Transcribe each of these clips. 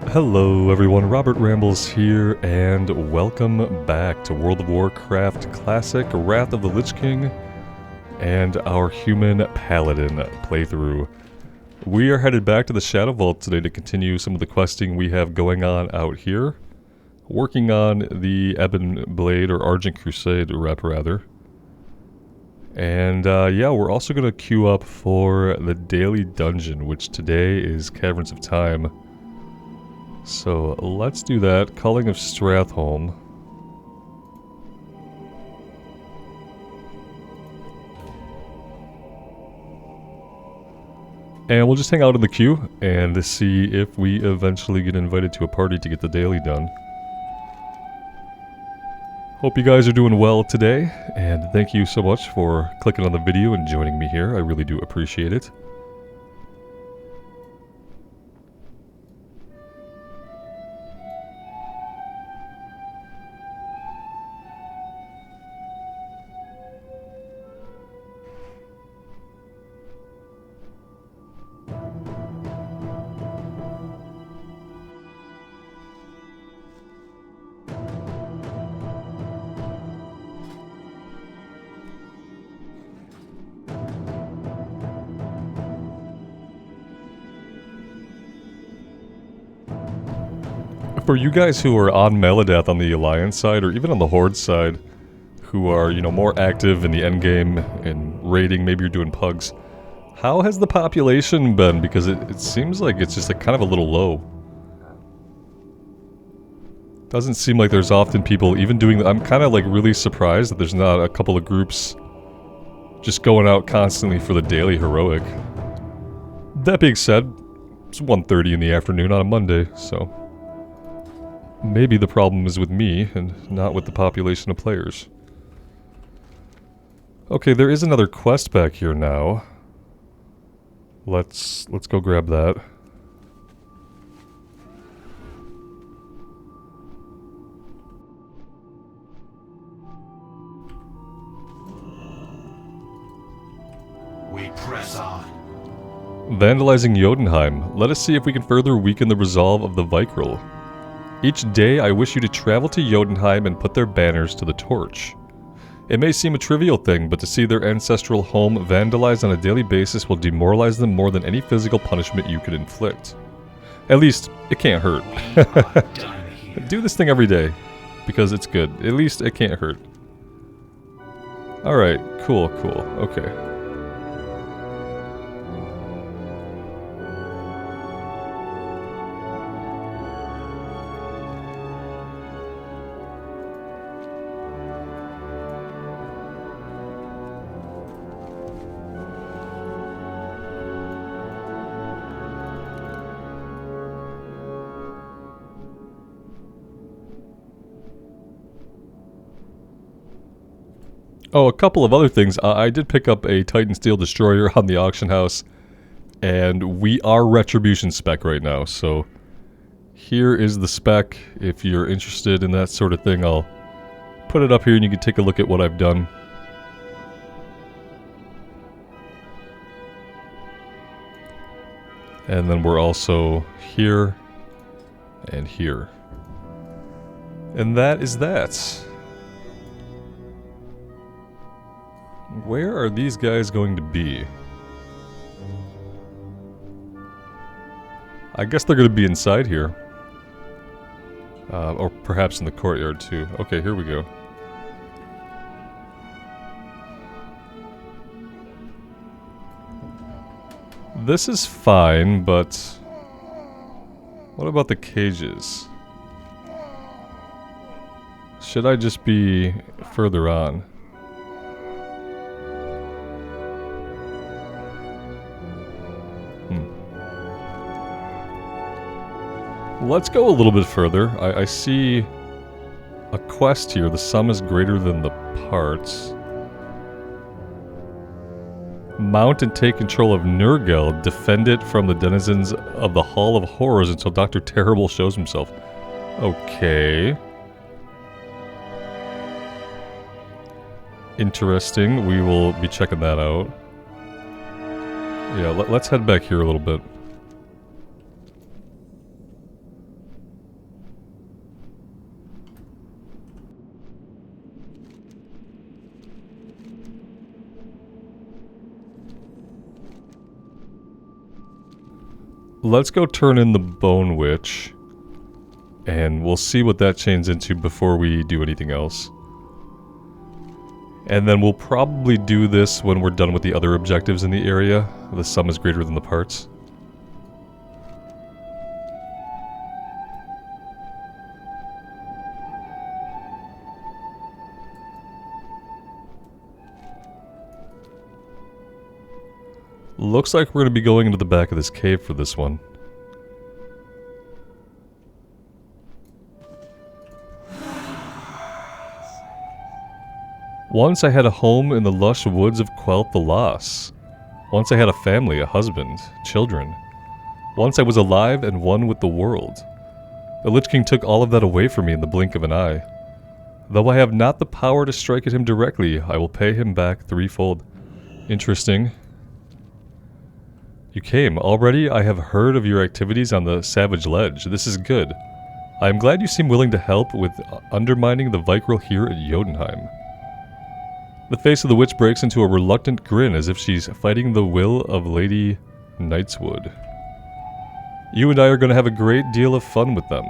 Hello everyone, Robert Rambles here, and welcome back to World of Warcraft Classic, Wrath of the Lich King, and our human Paladin playthrough. We are headed back to the Shadow Vault today to continue some of the questing we have going on out here. Working on the Ebon Blade, or Argent Crusade rep rather. And yeah, we're also going to queue up for the daily dungeon, which today is Caverns of Time. So let's do that. Culling of Stratholme. And we'll just hang out in the queue and see if we eventually get invited to a party to get the daily done. Hope you guys are doing well today, and thank you so much for clicking on the video and joining me here. I really do appreciate it. For you guys who are on Meladath on the Alliance side, or even on the Horde side, who are, you know, more active in the endgame and raiding, maybe you're doing pugs, how has the population been? Because it seems like it's just kind of a little low. Doesn't seem like there's often people even doing that. I'm kind of like really surprised that there's not a couple of groups just going out constantly for the daily heroic. That being said, it's 1:30 in the afternoon on a Monday, so maybe the problem is with me and not with the population of players. Okay, there is another quest back here now. Let's go grab that. We press on. Vandalizing Jotunheim. Let us see if we can further weaken the resolve of the Vikral. Each day I wish you to travel to Jotunheim and put their banners to the torch. It may seem a trivial thing, but to see their ancestral home vandalized on a daily basis will demoralize them more than any physical punishment you could inflict. At least, it can't hurt. Do this thing every day, because it's good. At least it can't hurt. Alright, cool, okay. Oh, a couple of other things. I did pick up a Titan Steel Destroyer on the auction house, and we are Retribution spec right now, so here is the spec. If you're interested in that sort of thing, I'll put it up here and you can take a look at what I've done. And then we're also here and here. And that is that. Where are these guys going to be? I guess they're going to be inside here. Or perhaps in the courtyard too. Okay, here we go. This is fine, but what about the cages? Should I just be further on? Let's go a little bit further. I see a quest here. The sum is greater than the parts. Mount and take control of Nurgle. Defend it from the denizens of the Hall of Horrors until Dr. Terrible shows himself. Okay. Interesting. We will be checking that out. Yeah, let's head back here a little bit. let's go turn in the Bone Witch. And we'll see what that changes into before we do anything else. And then we'll probably do this when we're done with the other objectives in the area. The sum is greater than the parts. Looks like we're going to be going into the back of this cave for this one. Once I had a home in the lush woods of Quel'th the Lost. Once I had a family, a husband, children. Once I was alive and one with the world. The Lich King took all of that away from me in the blink of an eye. Though I have not the power to strike at him directly, I will pay him back threefold. Interesting. You came. Already I have heard of your activities on the Savage Ledge. This is good. I am glad you seem willing to help with undermining the Vicryll here at Jotunheim. The face of the witch breaks into a reluctant grin as if she's fighting the will of Lady Knightswood. You and I are going to have a great deal of fun with them.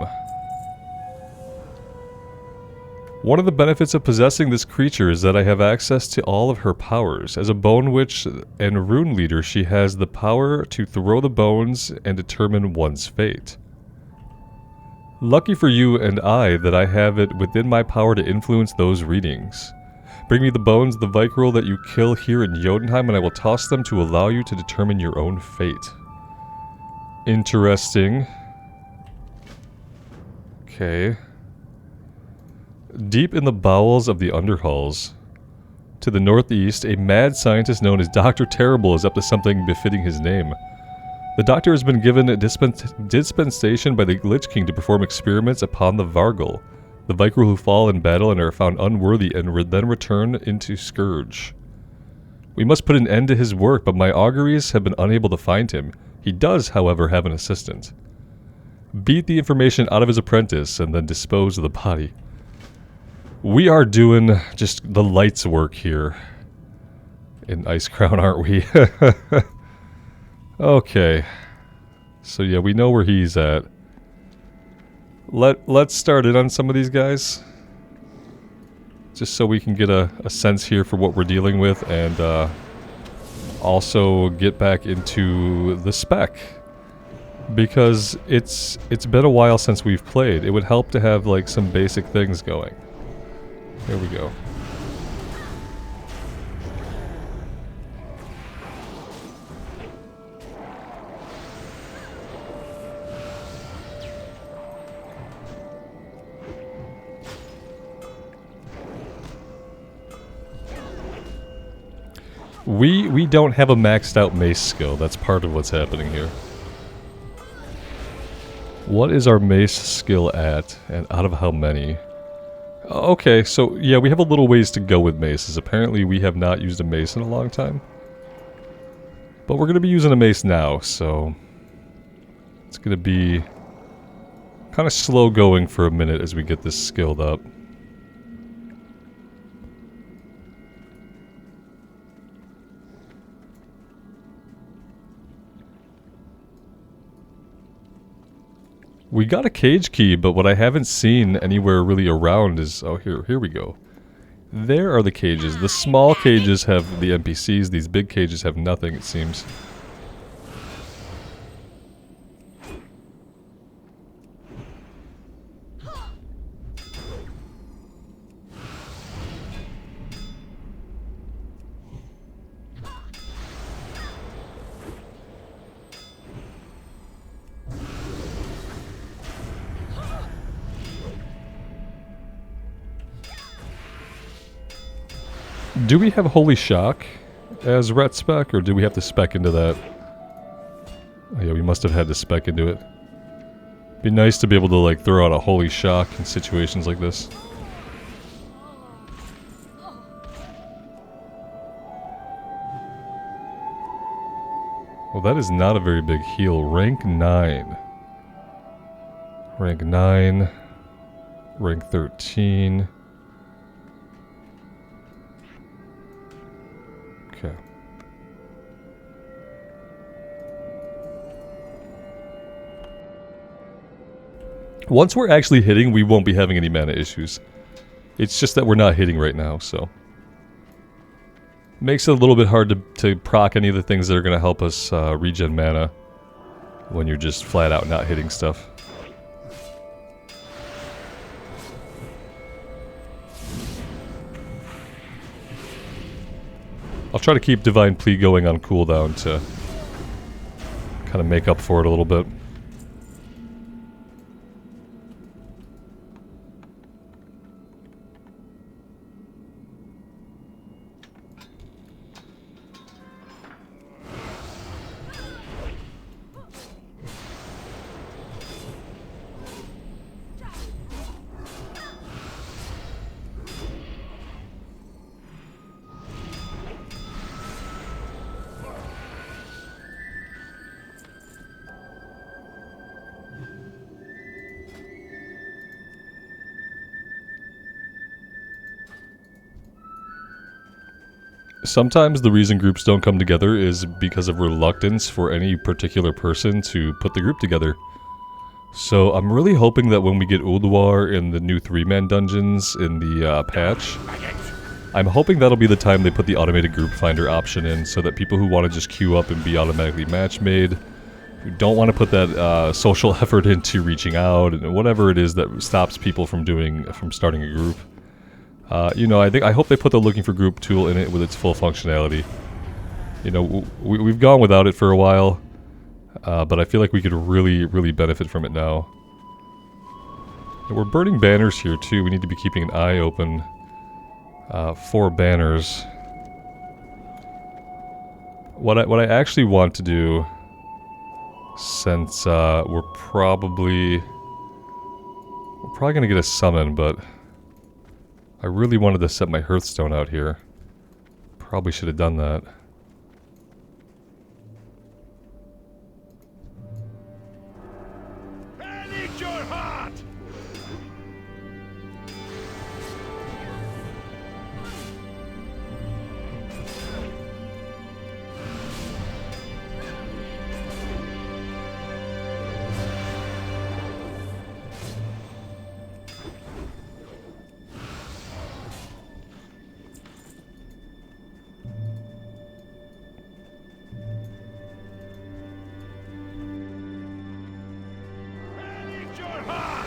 One of the benefits of possessing this creature is that I have access to all of her powers. As a bone witch and rune leader, she has the power to throw the bones and determine one's fate. Lucky for you and I that I have it within my power to influence those readings. Bring me the bones of the Vicryll that you kill here in Jotunheim, and I will toss them to allow you to determine your own fate. Interesting. Okay. Deep in the bowels of the Underhalls, to the northeast, a mad scientist known as Dr. Terrible is up to something befitting his name. The doctor has been given a dispensation by the Lich King to perform experiments upon the Vargul, the Vicryll who fall in battle and are found unworthy and then return into Scourge. We must put an end to his work, but my auguries have been unable to find him. He does, however, have an assistant. Beat the information out of his apprentice and then dispose of the body. We are doing just the lights work here in Icecrown, aren't we? Okay. So yeah, we know where he's at. Let's start in on some of these guys. Just so we can get a sense here for what we're dealing with, and also get back into the spec. Because it's been a while since we've played. It would help to have like some basic things going. There we go. We don't have a maxed out mace skill. That's part of what's happening here. What is our mace skill at, and out of how many? Okay, so yeah, we have a little ways to go with maces. Apparently we have not used a mace in a long time. But we're going to be using a mace now, so it's going to be kind of slow going for a minute as we get this skilled up. We got a cage key, but what I haven't seen anywhere really around is... Oh, here we go. There are the cages. The small cages have the NPCs. These big cages have nothing, it seems. Do we have Holy Shock as ret spec, or do we have to spec into that? Oh yeah, we must have had to spec into it. Be nice to be able to like throw out a Holy Shock in situations like this. Well, that is not a very big heal. Rank 9. Rank 9. Rank 13. Okay. Once we're actually hitting, we won't be having any mana issues. It's just that we're not hitting right now, so... Makes it a little bit hard to proc any of the things that are going to help us regen mana when you're just flat out not hitting stuff. I'll try to keep Divine Plea going on cooldown to kind of make up for it a little bit. Sometimes the reason groups don't come together is because of reluctance for any particular person to put the group together. So I'm really hoping that when we get Ulduar in the new 3-man dungeons in the patch, I'm hoping that'll be the time they put the automated group finder option in so that people who want to just queue up and be automatically match made, who don't want to put that social effort into reaching out and whatever it is that stops people from starting a group. You know, I hope they put the looking for group tool in it with its full functionality. You know, we've gone without it for a while, but I feel like we could really benefit from it now. And we're burning banners here too. We need to be keeping an eye open for banners. What I actually want to do, since we're probably gonna get a summon, but I really wanted to set my Hearthstone out here. Probably should have done that. Manage your heart! Manage your heart!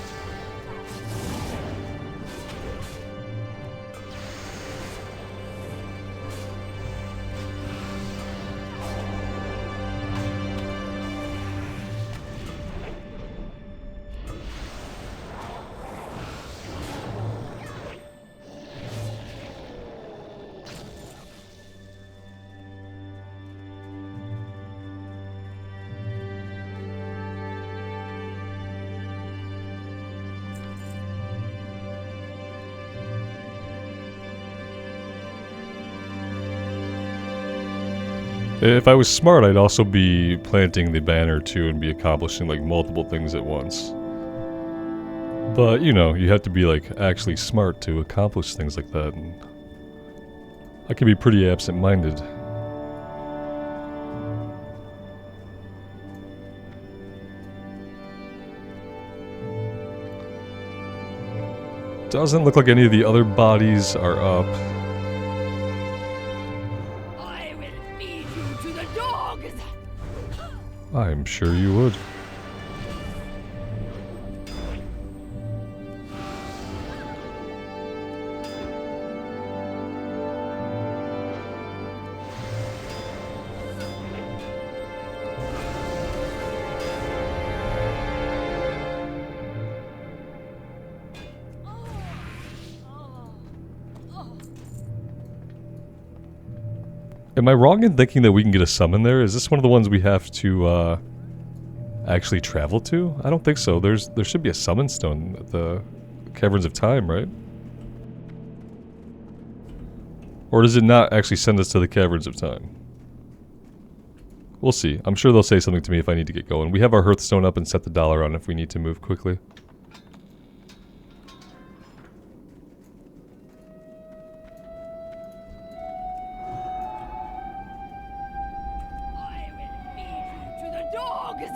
If I was smart, I'd also be planting the banner too and be accomplishing like multiple things at once. But, you know, you have to be like actually smart to accomplish things like that, and I can be pretty absent-minded. Doesn't look like any of the other bodies are up. I will feed you to the dogs! I'm sure you would. Am I wrong in thinking that we can get a summon there? Is this one of the ones we have to actually travel to? I don't think so. There should be a summon stone at the Caverns of Time, right? Or does it not actually send us to the Caverns of Time? We'll see. I'm sure they'll say something to me if I need to get going. We have our Hearthstone up and set the dollar on if we need to move quickly. I will feed you to the dogs!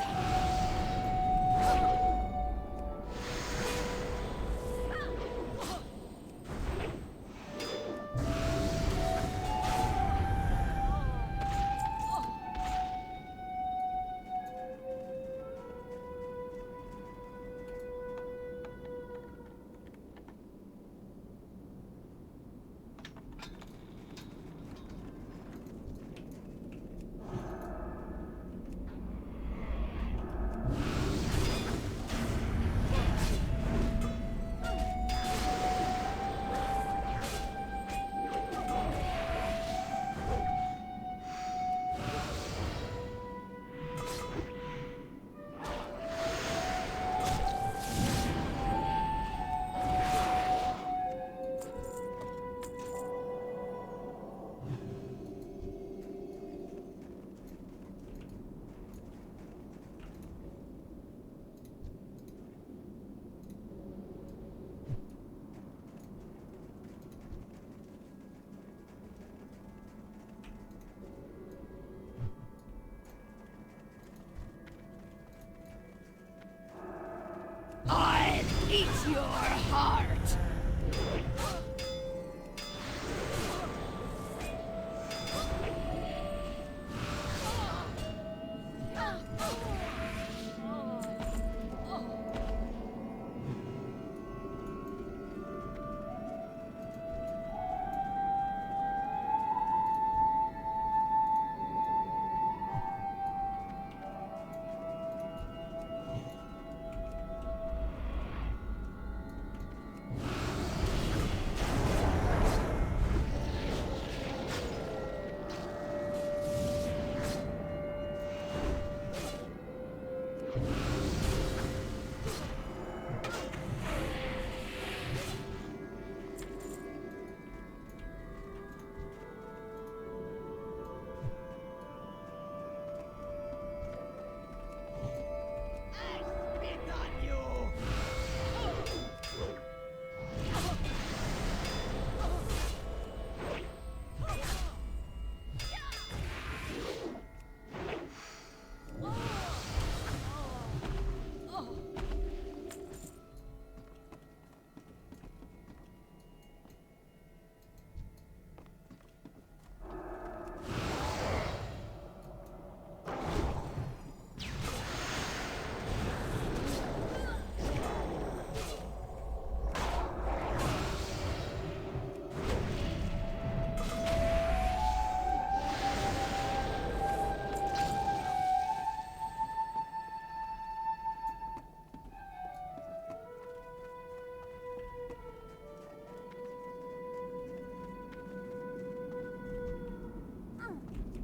I'll eat your heart.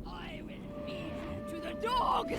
I will feed you to the dogs!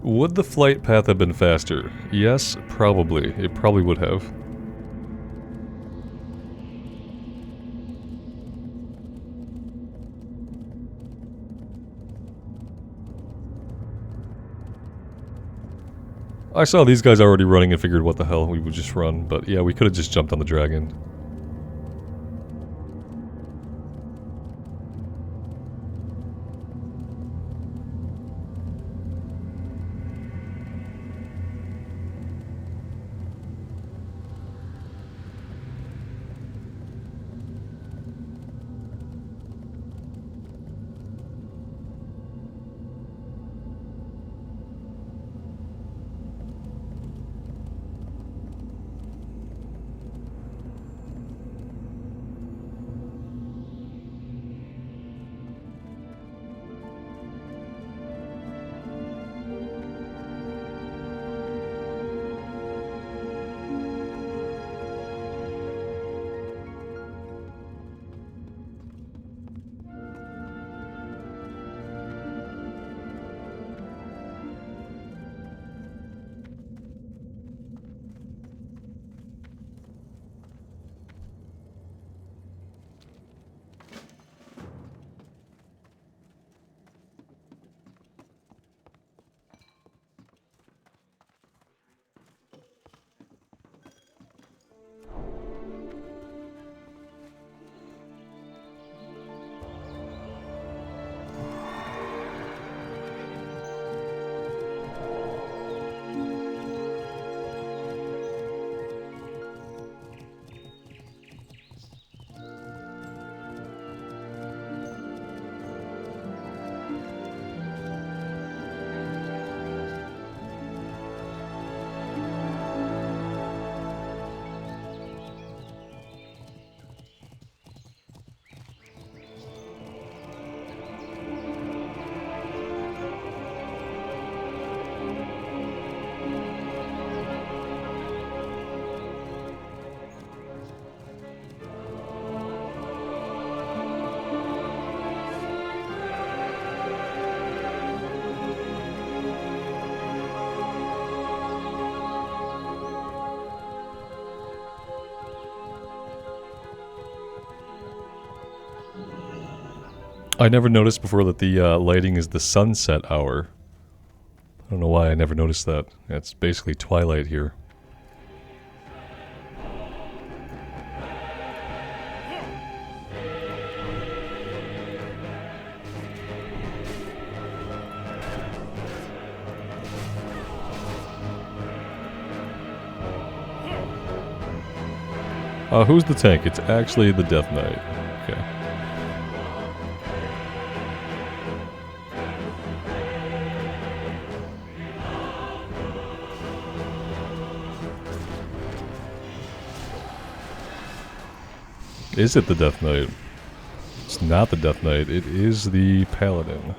Would the flight path have been faster? Yes, probably. It probably would have. I saw these guys already running and figured what the hell, we would just run. But yeah, we could have just jumped on the dragon. I never noticed before that the lighting is the sunset hour. I don't know why I never noticed that. It's basically twilight here. Who's the tank? It's actually the Death Knight. Okay. Is it the Death Knight? It's not the Death Knight, it is the Paladin.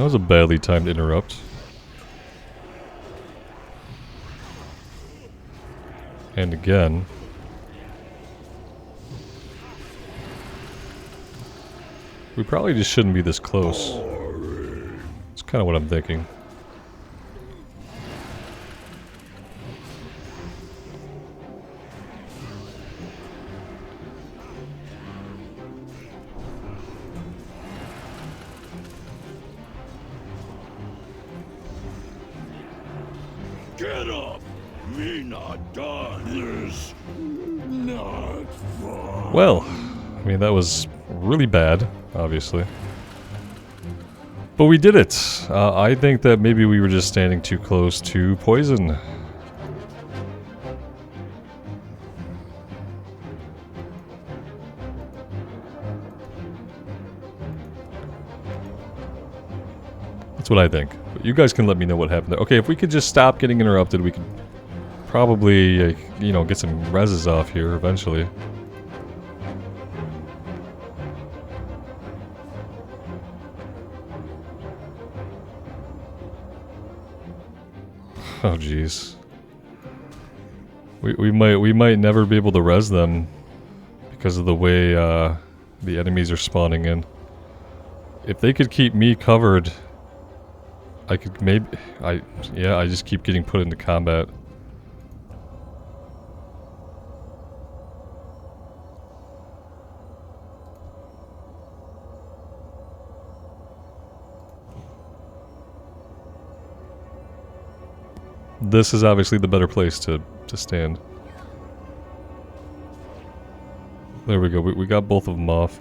That was a badly timed interrupt. And again. We probably just shouldn't be this close. It's kind of what I'm thinking. Get up! Me not done. This not fun. Well, I mean, that was really bad, obviously. But we did it! I think that maybe we were just standing too close to poison. That's what I think. But you guys can let me know what happened there. Okay, if we could just stop getting interrupted, we could probably, you know, get some reses off here eventually. Oh jeez. We might never be able to res them because of the way the enemies are spawning in. If they could keep me covered, I could maybe I just keep getting put into combat. This is obviously the better place to stand. There we go. We got both of them off.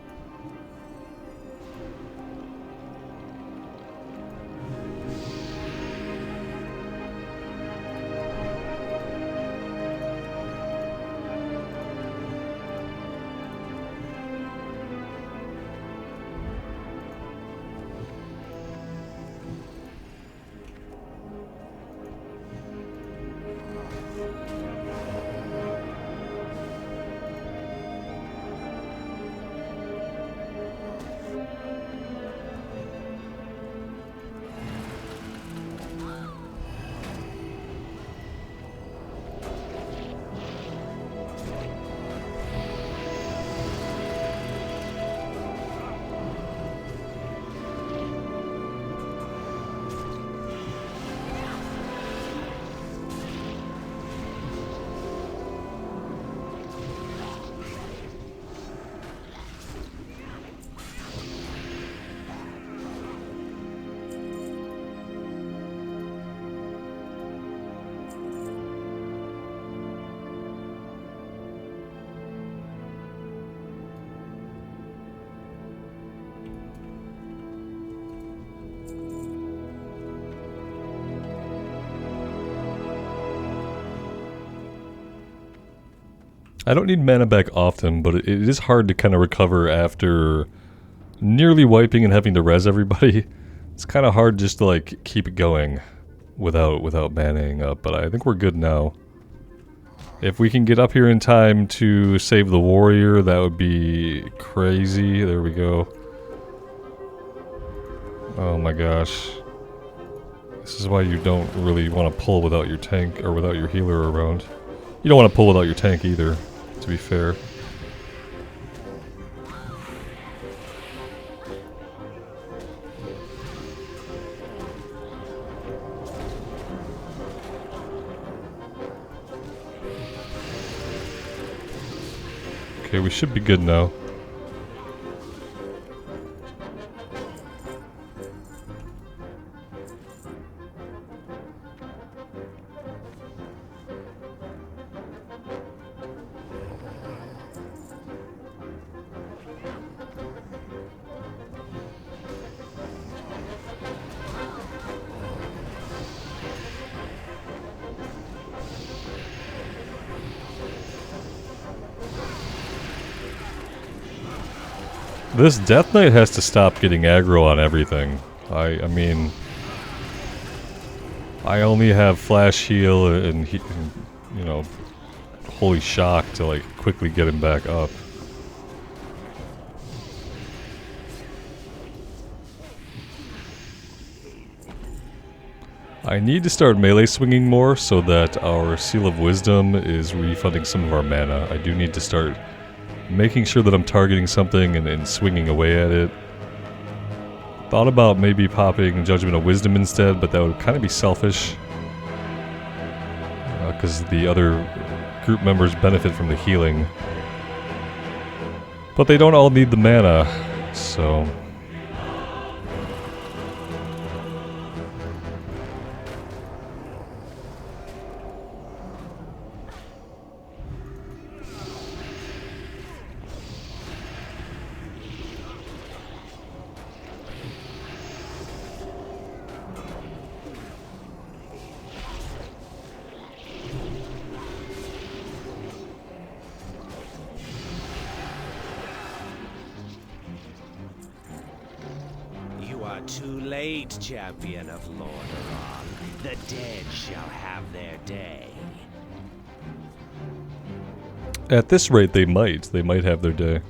I don't need mana back often, but it is hard to kind of recover after nearly wiping and having to res everybody. It's kind of hard just to like keep it going without manning up, but I think we're good now. If we can get up here in time to save the warrior, that would be crazy. There we go. Oh my gosh. This is why you don't really want to pull without your tank or without your healer around. You don't want to pull without your tank either, to be fair. Okay, we should be good now. This Death Knight has to stop getting aggro on everything. I mean, I only have flash heal and you know, holy shock to like quickly get him back up. I need to start melee swinging more so that our Seal of Wisdom is refunding some of our mana. I do need to start making sure that I'm targeting something and swinging away at it. Thought about maybe popping Judgment of Wisdom instead, but that would kind of be selfish. Because the other group members benefit from the healing. But they don't all need the mana, so... Too late, champion of Lordaeron. The dead shall have their day. At this rate, they might. They might have their day.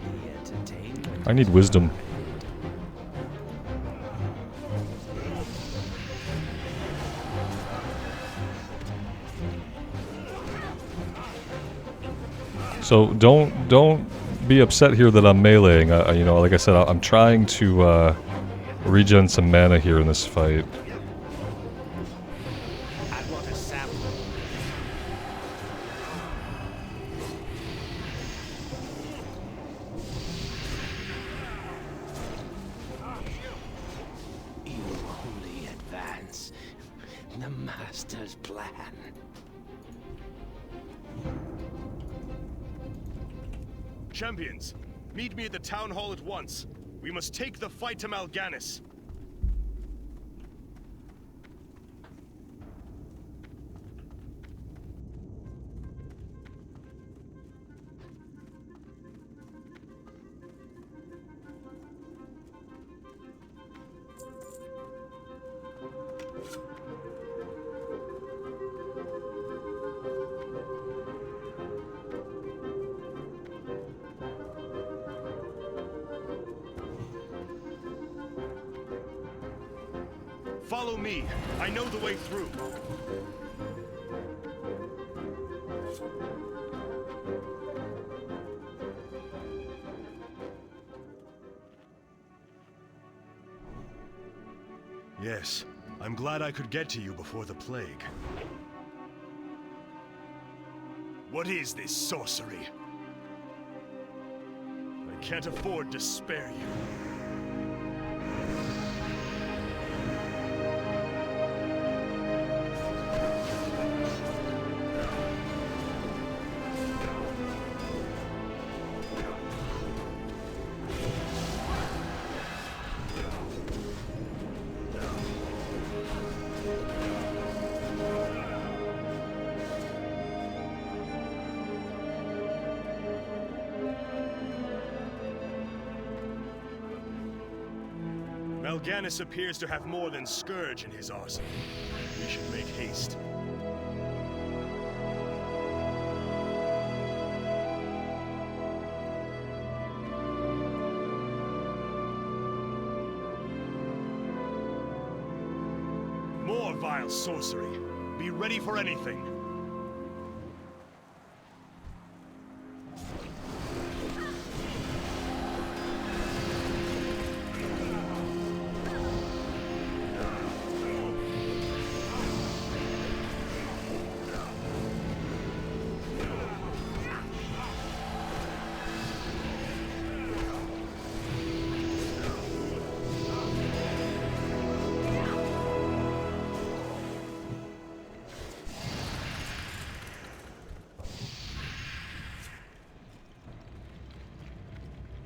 The entertainment. I need wisdom. So don't be upset here that I'm meleeing. You know, like I said, I'm trying to regen some mana here in this fight. I want a sample. You only advance the Master's plan. Champions, meet me at the town hall at once. We must take the fight to Mal'Ganis. Follow me. I know the way through. Yes, I'm glad I could get to you before the plague. What is this sorcery? I can't afford to spare you. Mal'Ganis appears to have more than Scourge in his arsenal. We should make haste. More vile sorcery. Be ready for anything.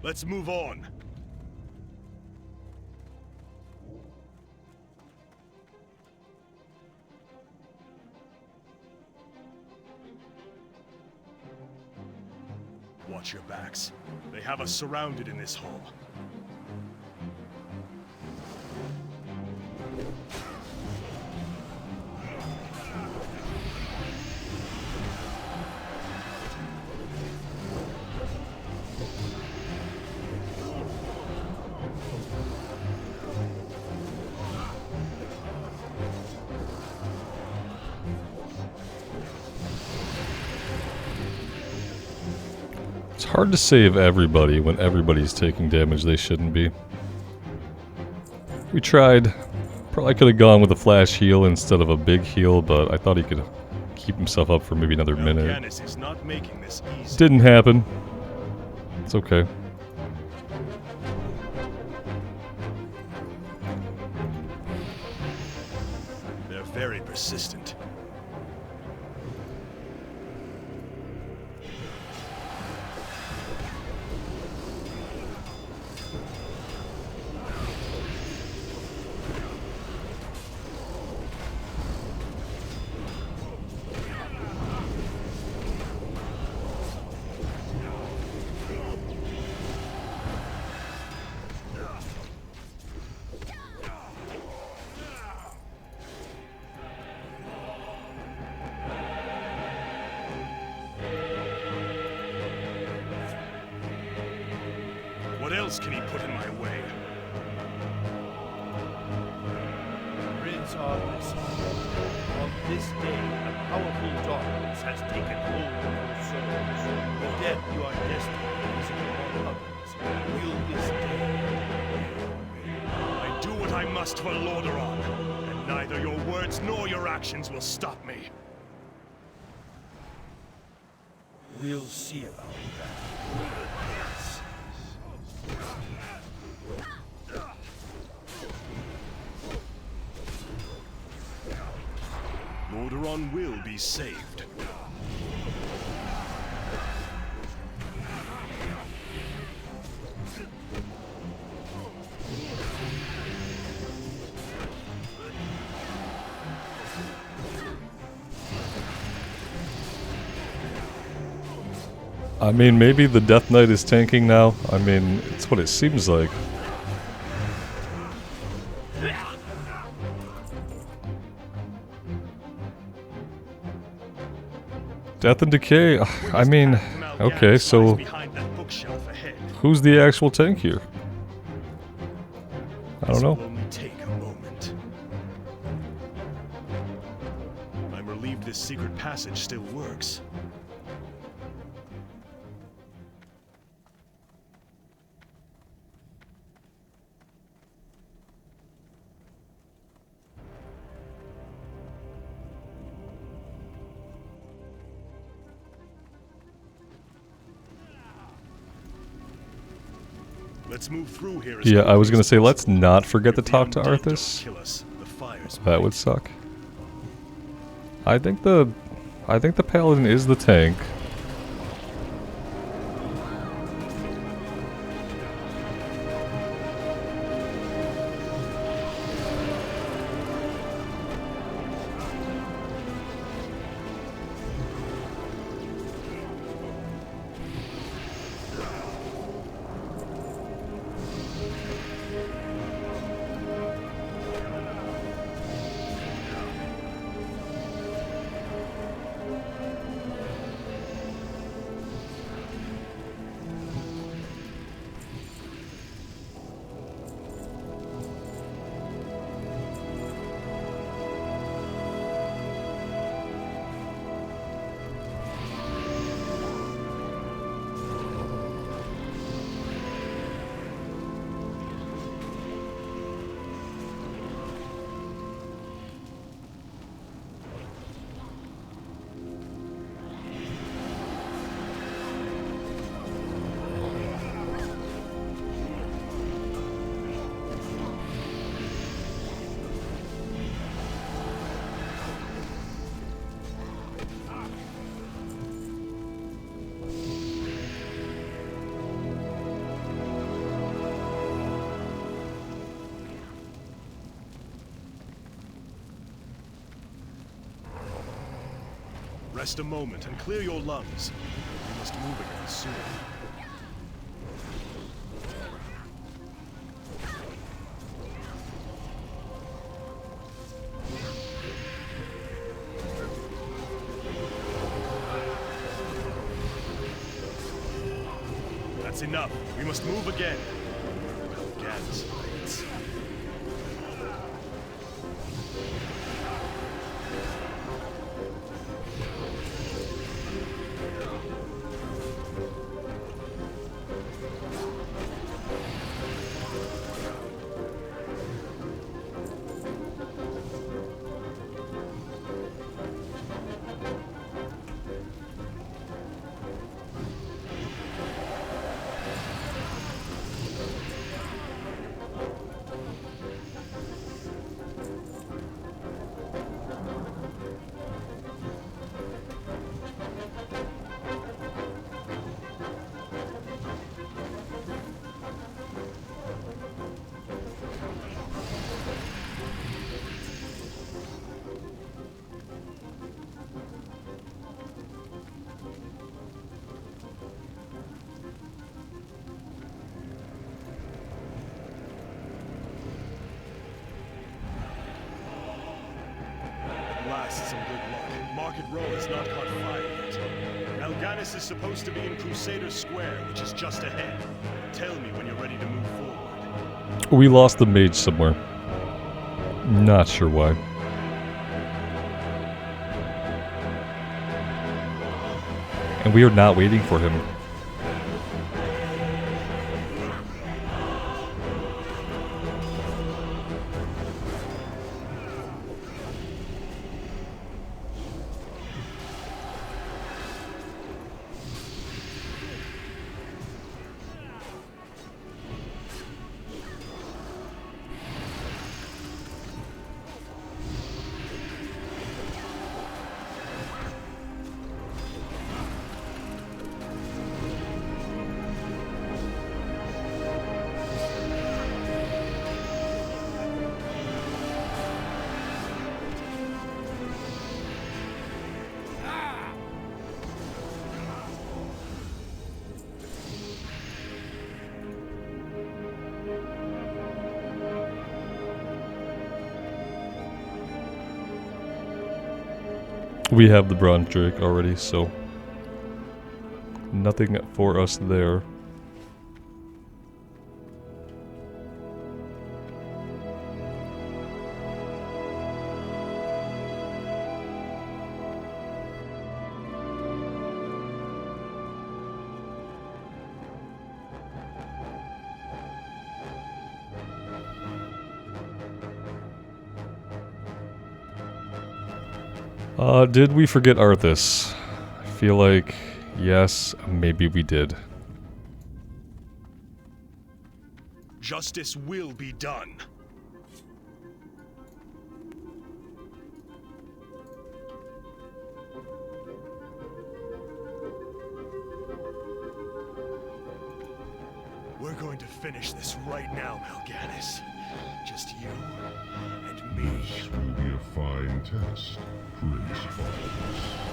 Let's move on. Watch your backs. They have us surrounded in this hall. It's hard to save everybody when everybody's taking damage they shouldn't be. We tried. Probably could have gone with a flash heal instead of a big heal, but I thought he could keep himself up for maybe another minute. Ganis is not making this easy. Didn't happen. It's okay. They're very persistent. What else can he put in my way? Prince Arthas, on this day, a powerful darkness has taken hold of your souls. The death you are destined to visit among others will this day. I do what I must for Lordaeron, and neither your words nor your actions will stop me. We'll see about that. Lordaeron will be saved. I mean, maybe the Death Knight is tanking now. I mean, it's what it seems like. Death and Decay. I mean, okay, so who's the actual tank here? I don't know. This will only take a moment. I'm relieved this secret passage still works. Let's move through here. Yeah, I was gonna say, let's not forget to talk to Arthas. That would suck. I think the Paladin is the tank. Rest a moment and clear your lungs. We must move again soon. That's enough. We must move again. Ganis fights. Best some good luck. Market Row has not caught fire yet. Mal'Ganis is supposed to be in Crusader Square, which is just ahead. Tell me when you're ready to move forward. We lost the mage somewhere. Not sure why. And we are not waiting for him. We have the Bronze Drake already, so nothing for us there. Did we forget Arthas? I feel like, yes, maybe we did. Justice will be done. We're going to finish this right now, Mal'Ganis. Just you and me. This will be a fine test, Prince Fathers.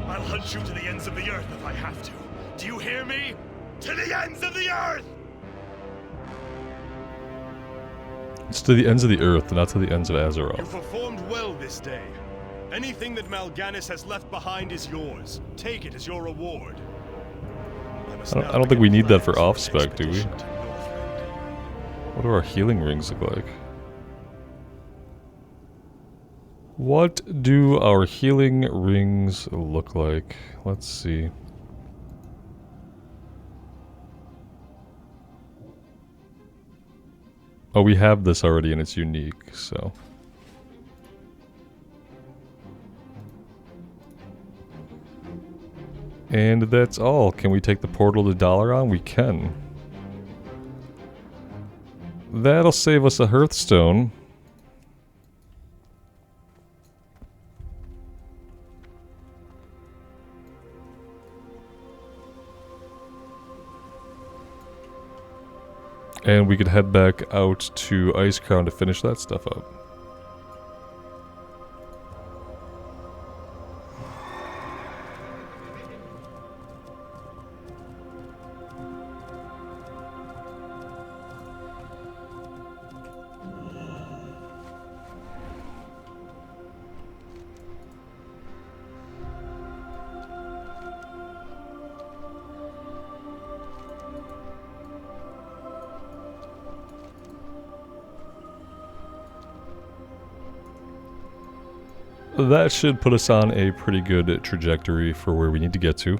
I'll hunt you to the ends of the earth if I have to. Do you hear me? To the ends of the earth! It's to the ends of the earth, not to the ends of You Azeroth. performed well this day. Anything that Mal'Ganis has left behind is yours. Take it as your reward. I don't think we need that for off-spec, do we? What do our healing rings look like? What do our healing rings look like? Let's see. Oh, we have this already and it's unique, so. And that's all. Can we take the portal to Dalaran? We can. That'll save us a Hearthstone. And we could head back out to Icecrown to finish that stuff up. that should put us on a pretty good trajectory for where we need to get to.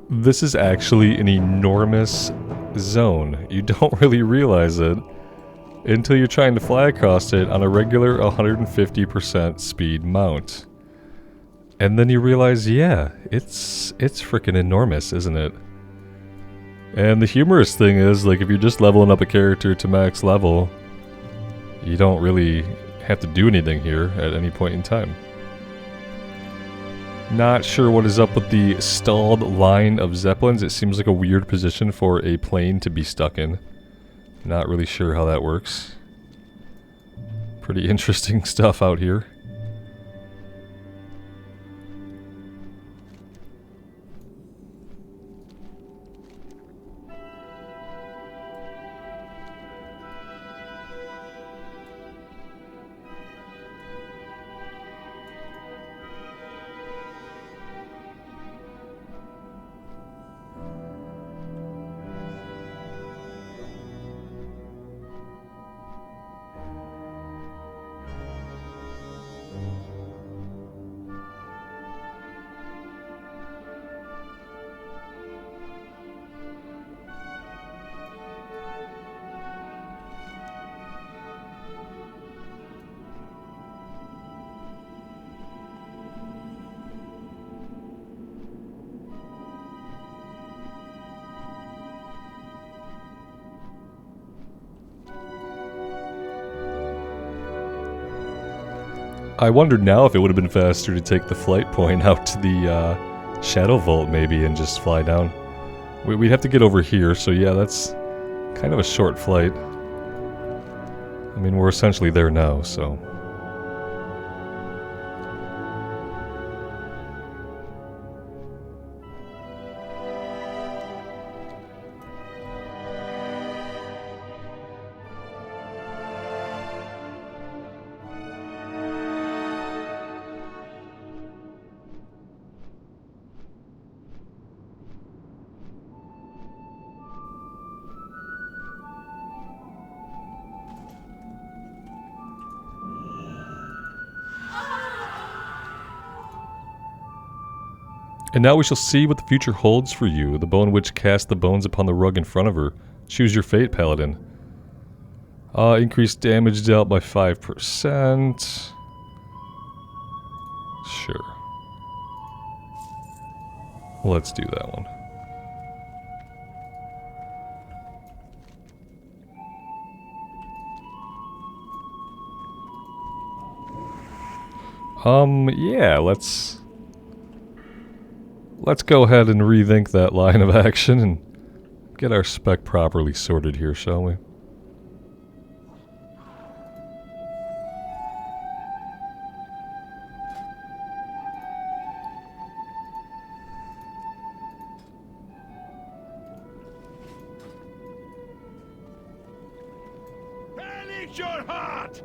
This is actually an enormous zone. You don't really realize it until you're trying to fly across it on a regular 150% speed mount. And then you realize, yeah, it's freaking enormous, isn't it? And the humorous thing is, like, if you're just leveling up a character to max level, you don't really have to do anything here at any point in time. Not sure what is up with the stalled line of Zeppelins. It seems like a weird position for a plane to be stuck in. Not really sure how that works. Pretty interesting stuff out here. I wondered now if it would have been faster to take the flight point out to the Shadow Vault maybe and just fly down. We'd have to get over here, so yeah, that's kind of a short flight. I mean, we're essentially there now, so... And now we shall see what the future holds for you. The Bone Witch cast the bones upon the rug in front of her. Choose your fate, Paladin. Increased damage dealt by 5%. Sure. Let's do that one. Yeah, let's go ahead and rethink that line of action and get our spec properly sorted here, shall we? Panic your heart!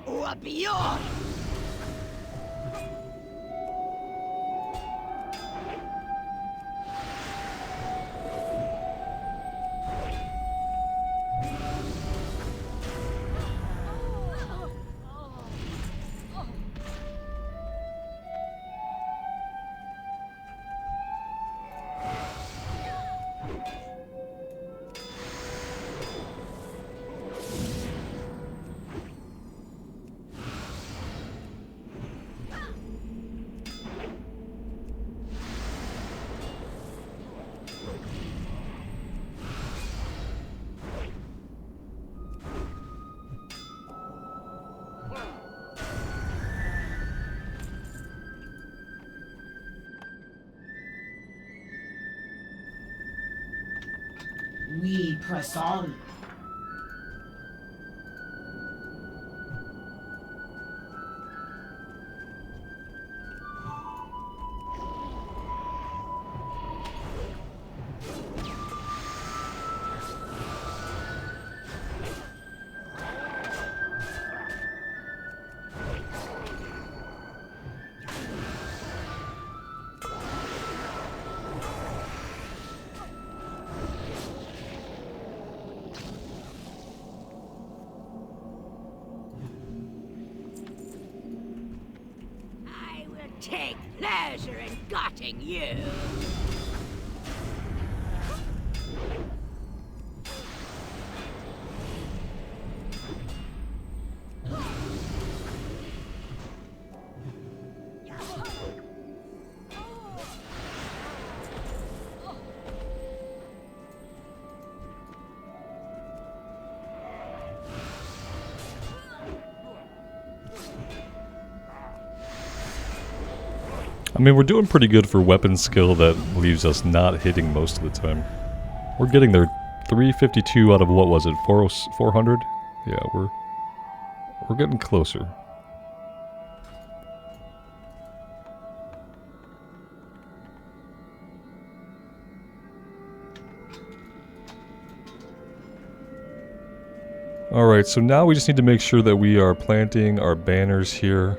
or beyond. We press on. Take pleasure in gutting you. I mean, we're doing pretty good for weapon skill that leaves us not hitting most of the time. We're getting there 352 out of what was it, 400? Yeah, we're getting closer. Alright, so now we just need to make sure that we are planting our banners here,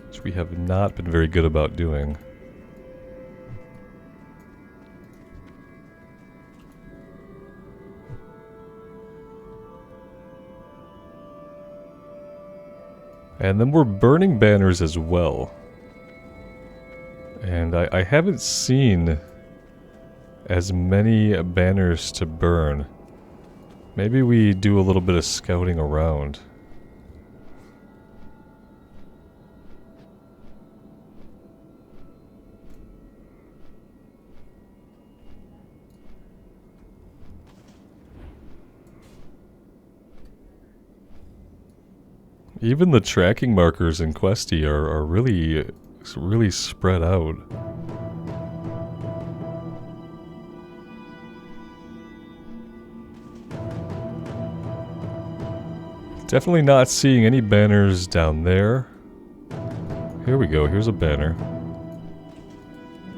which we have not been very good about doing. And then we're burning banners as well. And I haven't seen as many banners to burn. Maybe we do a little bit of scouting around. Even the tracking markers in Questy are really spread out. Definitely not seeing any banners down there. Here we go, here's a banner.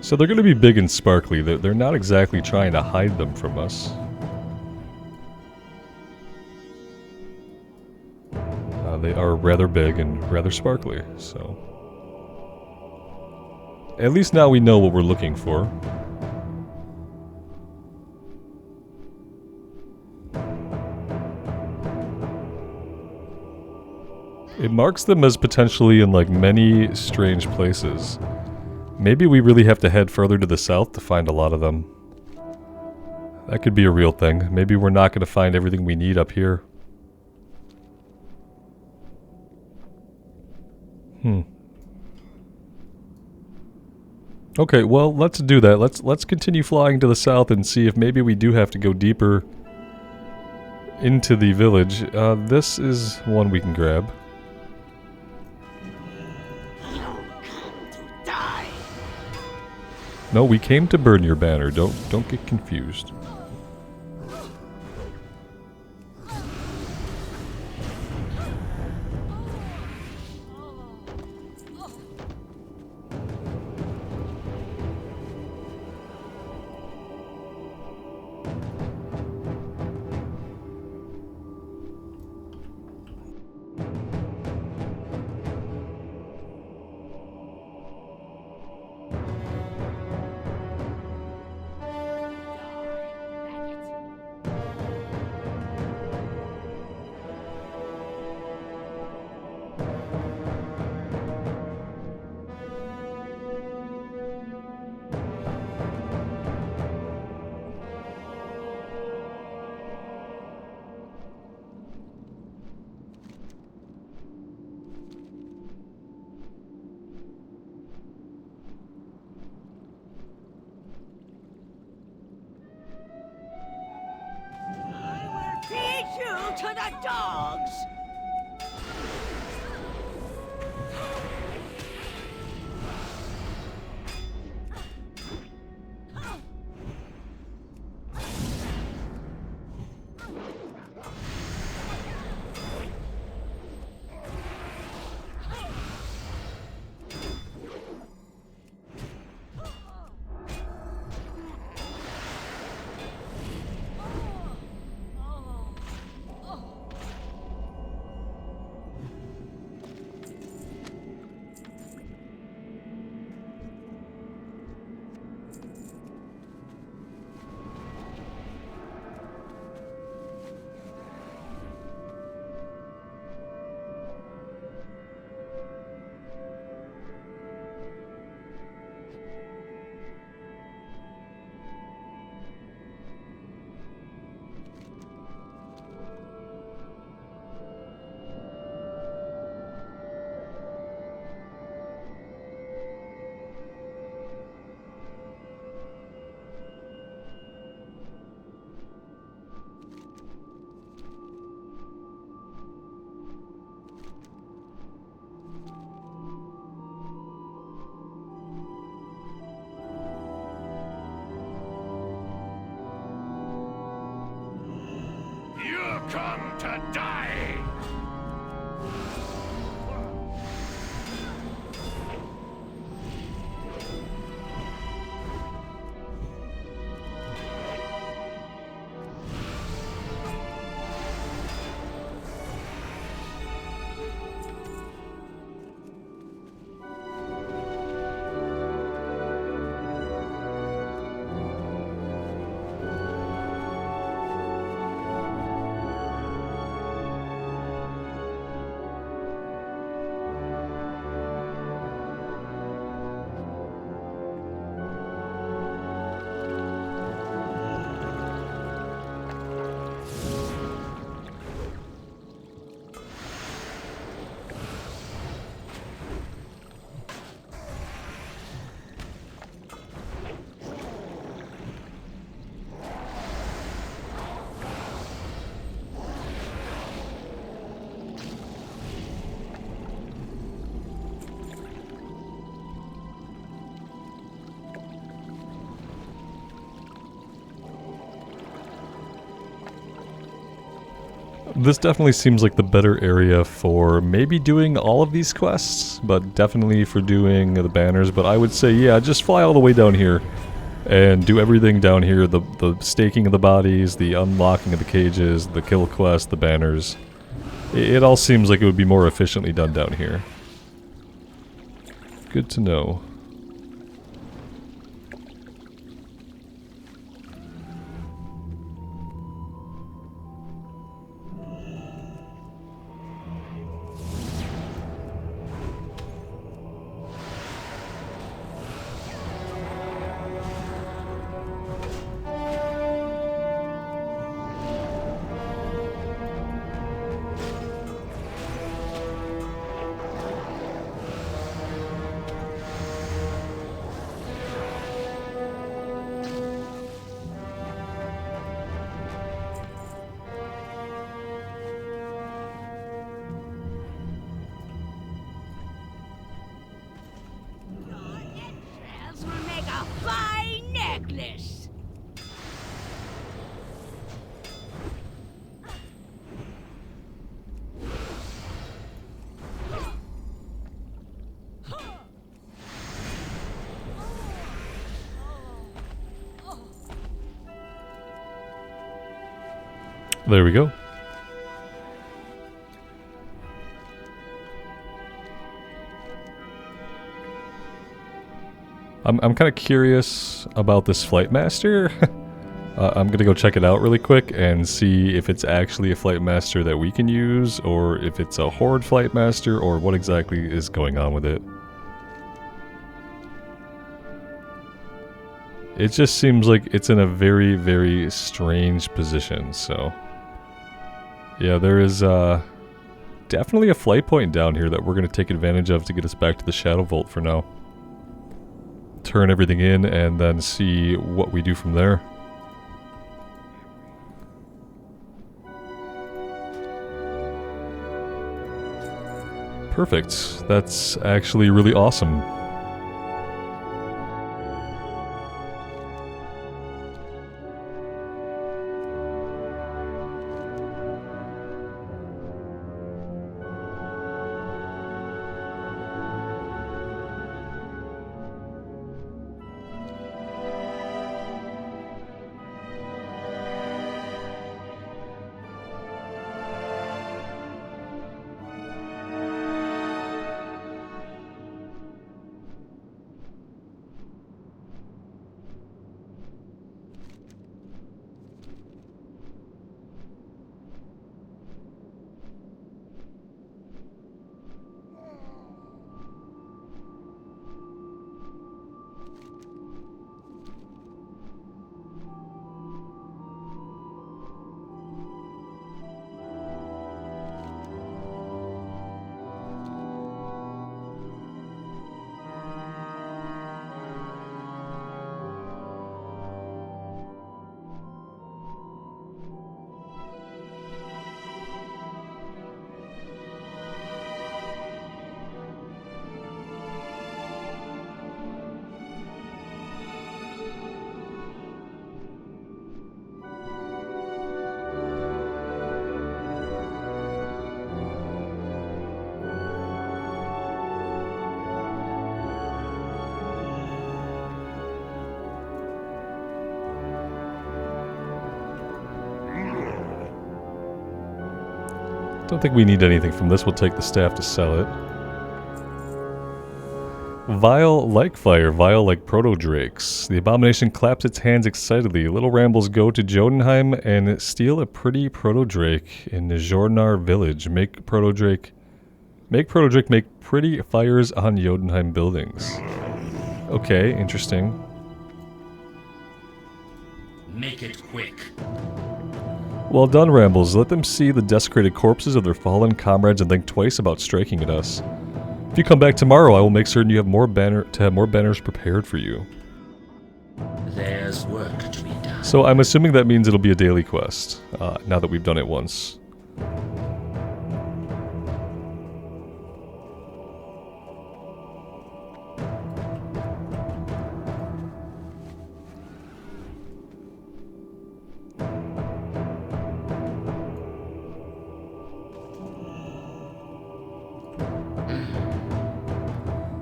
So they're going to be big and sparkly. They're not exactly trying to hide them from us. They are rather big and rather sparkly, so... At least now we know what we're looking for. It marks them as potentially in like many strange places. Maybe we really have to head further to the south to find a lot of them. That could be a real thing. Maybe we're not going to find everything we need up here. Okay, well, let's do that. Let's continue flying to the south and see if maybe we do have to go deeper into the village. This is one we can grab. You come to die. No, we came to burn your banner. Don't get confused. to the dogs! You come to die! This definitely seems like the better area for maybe doing all of these quests, but definitely for doing the banners. But I would say, yeah, just fly all the way down here and do everything down here. The staking of the bodies, the unlocking of the cages, the kill quest, the banners. It all seems like it would be more efficiently done down here. Good to know. Shells will make a fine necklace! There we go. I'm kind of curious about this Flight Master. I'm gonna go check it out really quick and see if it's actually a Flight Master that we can use, or if it's a Horde Flight Master, or what exactly is going on with it. It just seems like it's in a very, very strange position, so... Yeah, there is definitely a flight point down here that we're going to take advantage of to get us back to the Shadow Vault for now. Turn everything in and then see what we do from there. Perfect. That's actually really awesome. Don't think we need anything from this. We'll take the staff to sell it. Vile like fire, vile like proto-drakes. The abomination claps its hands excitedly. Little rambles go to Jotunheim and steal a pretty proto-drake in Njornar village. Make proto-drake make pretty fires on Jotunheim buildings. Okay, interesting. Make it quick. Well done, Rambles. Let them see the desecrated corpses of their fallen comrades and think twice about striking at us. If you come back tomorrow, I will make certain you have more banners prepared for you. There's work to be done. So I'm assuming that means it'll be a daily quest, now that we've done it once.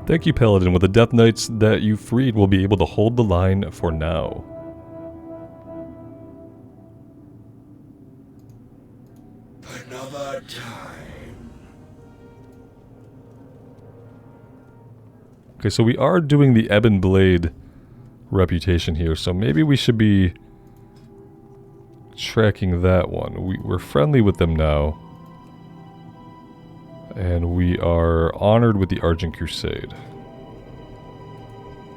Thank you, Paladin. With the Death Knights that you freed, we'll be able to hold the line for now. Another time. Okay, so we are doing the Ebon Blade reputation here, so maybe we should be tracking that one. We're friendly with them now. And we are honored with the Argent Crusade.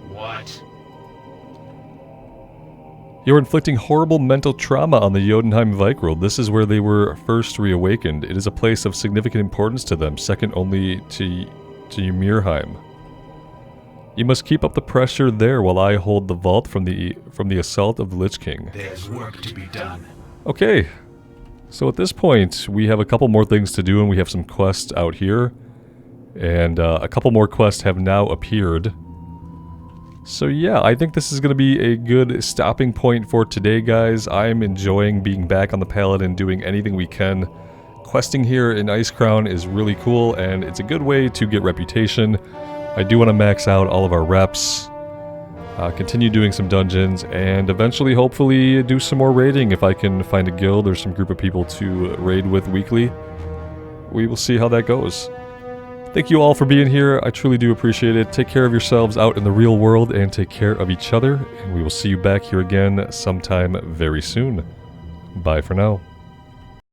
What? You're inflicting horrible mental trauma on the Jotunheim Vikrold. This is where they were first reawakened. It is a place of significant importance to them, second only to Ymirheim. You must keep up the pressure there while I hold the vault from the assault of the Lich King. There's work to be done. Okay. So at this point, we have a couple more things to do, and we have some quests out here. And a couple more quests have now appeared. So yeah, I think this is going to be a good stopping point for today, guys. I'm enjoying being back on the Paladin, doing anything we can. Questing here in Icecrown is really cool, and it's a good way to get reputation. I do want to max out all of our reps. Continue doing some dungeons, and eventually, hopefully, do some more raiding if I can find a guild or some group of people to raid with weekly. We will see how that goes. Thank you all for being here. I truly do appreciate it. Take care of yourselves out in the real world, and take care of each other, and we will see you back here again sometime very soon. Bye for now.